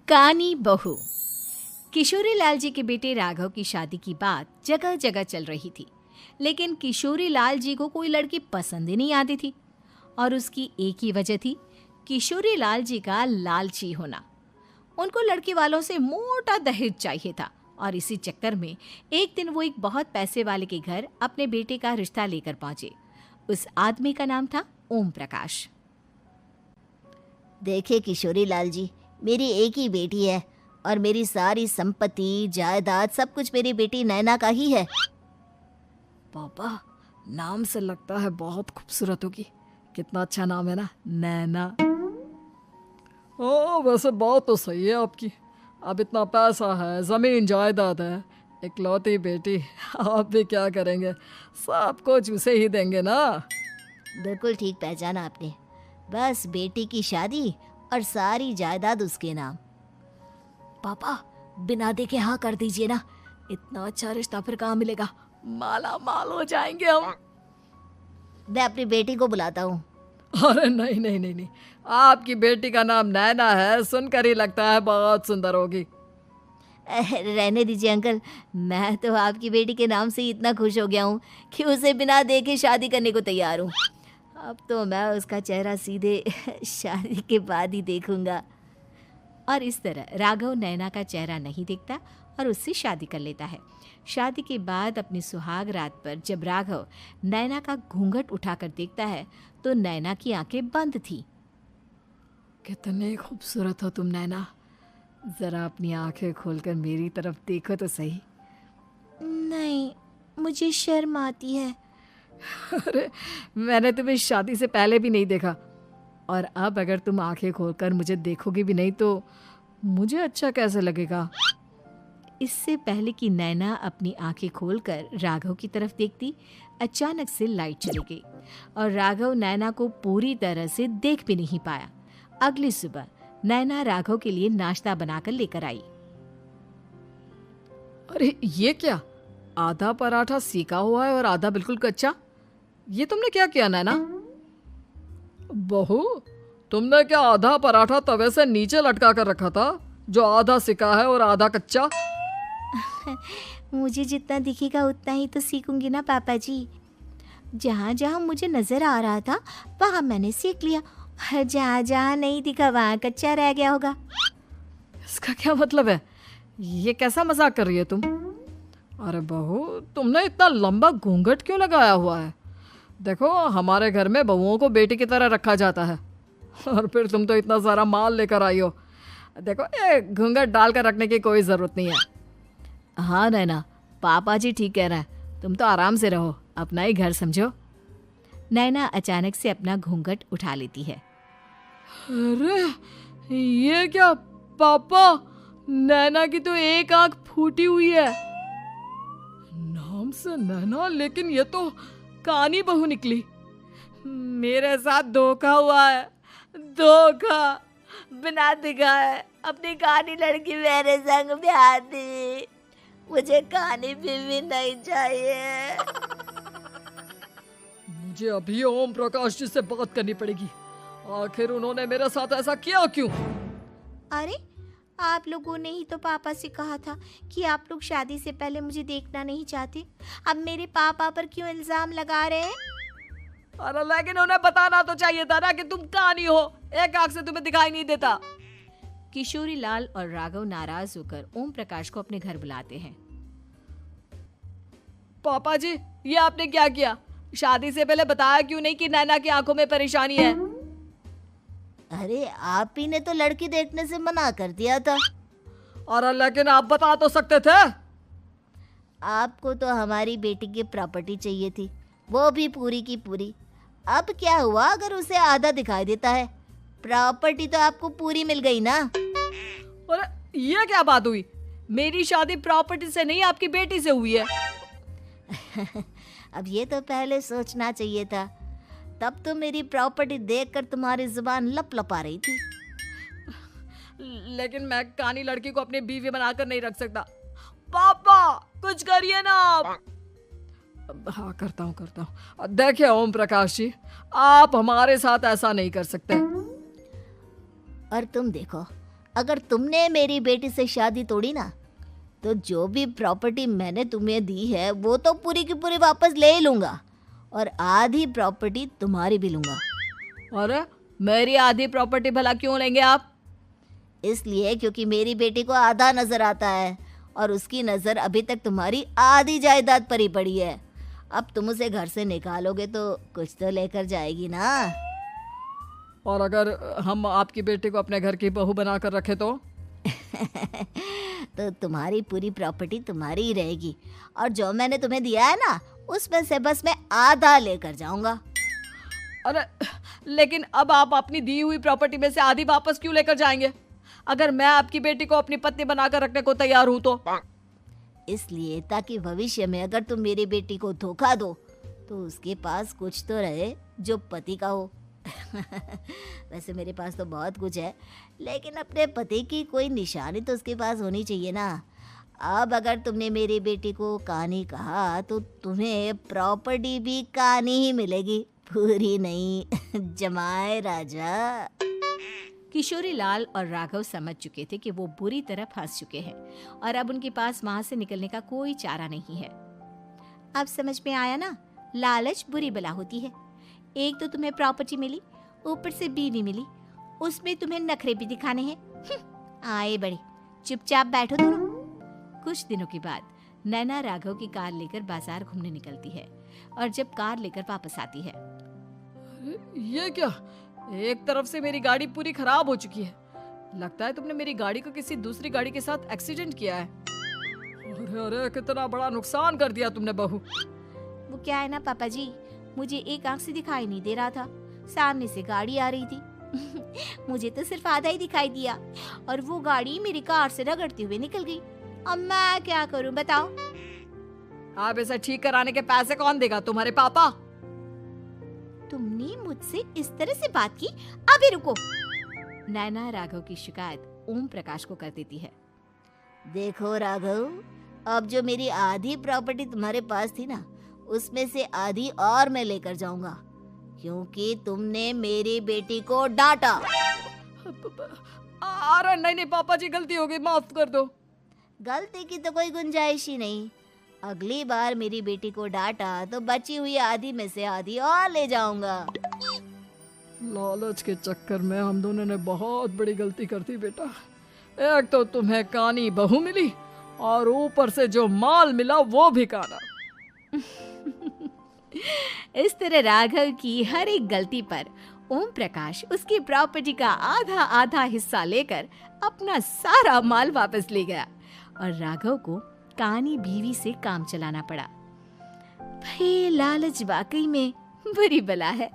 कानी बहू। किशोरी लाल जी के बेटे राघव की शादी की बात जगह जगह चल रही थी, लेकिन किशोरी लाल जी को कोई लड़की पसंद ही नहीं आती थी। और उसकी एक ही वजह थी, किशोरी लाल जी का लालची होना। उनको लड़की वालों से मोटा दहेज चाहिए था और इसी चक्कर में एक दिन वो एक बहुत पैसे वाले के घर अपने बेटे का रिश्ता लेकर पहुंचे। उस आदमी का नाम था ओम प्रकाश। देखे किशोरी लाल जी, मेरी एक ही बेटी है और मेरी सारी संपत्ति जायदाद सब कुछ मेरी बेटी नैना का ही है। पापा, नाम से लगता है बहुत खूबसूरत होगी। कितना अच्छा नाम है ना, नैना। ओ, वैसे बात तो सही है आपकी। अब इतना पैसा है, जमीन जायदाद है, इकलौती बेटी, आप भी क्या करेंगे? सब कुछ उसे ही देंगे ना। बिल्कुल ठीक पहचाना आपने। बस बेटी की शादी और सारी जायदाद उसके नाम। पापा, बिना देखे हाँ कर दीजिए ना। इतना अच्छा रिश्ता फिर कहाँ मिलेगा? माला माल हो जाएंगे हम। मैं अपनी बेटी को बुलाता हूँ। अरे नहीं नहीं नहीं नहीं, आपकी बेटी का नाम नैना है, सुनकर ही लगता है बहुत सुंदर होगी। रहने दीजिए अंकल, मैं तो आपकी बेटी के नाम से ही इतना खुश हो गया हूँ कि उसे बिना देखे शादी करने को तैयार हूँ। अब तो मैं उसका चेहरा सीधे शादी के बाद ही देखूंगा। और इस तरह राघव नैना का चेहरा नहीं देखता और उससे शादी कर लेता है। शादी के बाद अपनी सुहाग रात पर जब राघव नैना का घूंघट उठाकर देखता है तो नैना की आंखें बंद थी। कितनी खूबसूरत हो तुम नैना, जरा अपनी आंखें खोलकर मेरी तरफ देखो तो सही। नहीं, मुझे शर्म आती है। अरे, मैंने तुम्हें शादी से पहले भी नहीं देखा, और अब अगर तुम आंखें खोलकर मुझे देखोगी भी नहीं तो मुझे अच्छा कैसे लगेगा? इससे पहले कि नैना अपनी आंखें खोलकर राघव की तरफ देखती, अचानक से लाइट चली गई और राघव नैना को पूरी तरह से देख भी नहीं पाया। अगली सुबह नैना राघव के लिए नाश्ता बनाकर लेकर आई। अरे ये क्या, आधा पराठा सीका हुआ है और आधा बिल्कुल कच्चा। ये तुमने क्या किया नैना? बहू, तुमने क्या आधा पराठा तवे से नीचे लटका कर रखा था, जो आधा सिका है और आधा कच्चा? मुझे जितना दिखेगा उतना ही तो सीखूंगी ना पापा जी। जहाँ जहाँ मुझे नजर आ रहा था वहाँ मैंने सीख लिया, और जहाँ जहाँ नहीं दिखा वहाँ कच्चा रह गया होगा। इसका क्या मतलब है? ये कैसा मजाक कर रही है तुम? अरे बहू, तुमने इतना लंबा घूंघट क्यों लगाया हुआ है? देखो, हमारे घर में बहुओं को बेटी की तरह रखा जाता है, और फिर तुम तो इतना सारा माल लेकर आई हो। देखो, ये घूंघट डालकर रखने की कोई ज़रूरत नहीं है। हाँ नैना, पापा जी ठीक कह रहे हैं, तुम तो आराम से रहो, अपना ही घर समझो। नैना अचानक से अपना घूंघट उठा लेती है। अरे ये क्या पापा, नैना की तो एक आंख फूटी हुई है। नाम से नैना, लेकिन ये तो कानी बहू निकली। मेरे साथ धोखा हुआ है, धोखा। बिना दिखाए अपनी कानी लड़की मेरे संग ब्याह दी। मुझे कानी बीवी नहीं चाहिए। मुझे अभी ओम प्रकाश जी से बात करनी पड़ेगी। आखिर उन्होंने मेरे साथ ऐसा किया क्यों? अरे, आप लोगों ने ही तो पापा से कहा था कि आप लोग शादी से पहले मुझे देखना नहीं चाहते। अब मेरे पापा पर क्यों इल्जाम लगा रहे हैं? अरे लेकिन उन्हें बताना तो चाहिए था ना कि तुम कानी हो, एक आंख से तुम्हें दिखाई नहीं देता। किशोरी लाल और राघव नाराज होकर ओम प्रकाश को अपने घर बुलाते हैं। पापा जी, ये आपने क्या किया? शादी से पहले बताया क्यों नहीं कि नैना की आंखों में परेशानी है? अरे, आप ही ने तो लड़की देखने से मना कर दिया था। अरे लेकिन आप बता तो सकते थे। आपको तो हमारी बेटी की प्रॉपर्टी चाहिए थी, वो भी पूरी की पूरी। अब क्या हुआ अगर उसे आधा दिखाई देता है? प्रॉपर्टी तो आपको पूरी मिल गई ना। अरे ये क्या बात हुई? मेरी शादी प्रॉपर्टी से नहीं, आपकी बेटी से हुई है। अब ये तो पहले सोचना चाहिए था, तब तो मेरी प्रॉपर्टी देखकर तुम्हारी जुबान लप लपा रही थी। लेकिन मैं कानी लड़की को अपनी बीवी बनाकर नहीं रख सकता। पापा, कुछ करिए ना आप। हाँ, करता हूँ। देखिए ओम प्रकाश जी, आप हमारे साथ ऐसा नहीं कर सकते। और तुम देखो, अगर तुमने मेरी बेटी से शादी तोड़ी ना, तो जो भी प्रॉपर्टी मैंने तुम्हें दी है वो तो पूरी की पूरी वापस ले ही लूँगा, और आधी प्रॉपर्टी तुम्हारी भी लूँगा। अरे मेरी आधी प्रॉपर्टी भला क्यों लेंगे आप? इसलिए क्योंकि मेरी बेटी को आधा नजर आता है और उसकी नज़र अभी तक तुम्हारी आधी जायदाद पर ही पड़ी है। अब तुम उसे घर से निकालोगे तो कुछ तो लेकर जाएगी ना। और अगर हम आपकी बेटी को अपने घर की बहू बना कर रखे तो? तो तुम्हारी पूरी प्रॉपर्टी तुम्हारी ही रहेगी, और जो मैंने तुम्हें दिया है ना, उसमें से बस मैं आधा लेकर जाऊंगा। अरे लेकिन अब आप अपनी दी हुई प्रॉपर्टी में से आधी वापस क्यों लेकर जाएंगे? अगर मैं आपकी बेटी को अपनी पत्नी बनाकर रखने को तैयार हूं तो? इसलिए ताकि भविष्य में अगर तुम मेरी बेटी को धोखा दो तो उसके पास कुछ तो रहे जो पति का हो। वैसे मेरे पास तो बहुत कुछ है, लेकिन अपने पति की कोई निशानी तो उसके पास होनी चाहिए ना। अब अगर तुमने मेरी बेटी को कानी कहा तो तुम्हें प्रॉपर्टी भी कानी ही मिलेगी, पूरी नहीं। जमाए राजा। किशोरी लाल और राघव समझ चुके थे कि वो बुरी तरह फंस चुके हैं और अब उनके पास वहां से निकलने का कोई चारा नहीं है। अब समझ में आया ना, लालच बुरी बला होती है। एक तो तुम्हें प्रॉपर्टी मिली, ऊपर से बीवी मिली, उसमें तुम्हें नखरे भी दिखाने हैं। आए बड़े, चुपचाप बैठो दोनों। कुछ दिनों के बाद नैना राघव की कार लेकर बाजार घूमने निकलती है और जब कार लेकर वापस आती है, ये क्या? एक तरफ से मेरी गाड़ी पूरी खराब हो चुकी है। लगता है तुमने मेरी गाड़ी को किसी दूसरी गाड़ी के साथ एक्सीडेंट किया है। अरे अरे कितना बड़ा नुकसान कर दिया तुमने बहू। वो क्या है ना पापा जी, मुझे एक आंख से दिखाई नहीं दे रहा था, सामने से गाड़ी आ रही थी। मुझे तो सिर्फ आधा ही दिखाई दिया और वो गाड़ी मेरी कार से रगड़ते हुए निकल गई। अब मैं क्या करूं बताओ? आप इसे ठीक कराने के पैसे कौन देगा? तुम्हारे पापा? तुमने मुझसे इस तरह से बात की? अभी रुको। नैना राघव की शिकायत ओम प्रकाश को कर देती है। देखो राघव, अब जो मेरी आधी प्रॉपर्टी तुम्हारे पास थी ना, उसमें से आधी और मैं लेकर जाऊंगा, क्योंकि तुमने मेरी बेटी को डांटा। अरे नहीं नहीं पापा जी, गलती हो गई, माफ कर दो। गलती की तो कोई गुंजाइश ही नहीं। अगली बार मेरी बेटी को डांटा तो बची हुई आधी में से आधी और ले जाऊंगा। लालच के चक्कर में हम दोनों ने बहुत बड़ी गलती कर दी बेटा। एक तो तुम्हें कानी बहू मिली और ऊपर से जो माल मिला वो भी काना। इस तरह राघव की हर एक गलती पर ओम प्रकाश उसकी प्रॉपर्टी का आधा आधा हिस्सा लेकर अपना सारा माल वापस ले गया और राघव को कानी बीवी से काम चलाना पड़ा। भाई लालच वाकई में बुरी बला है।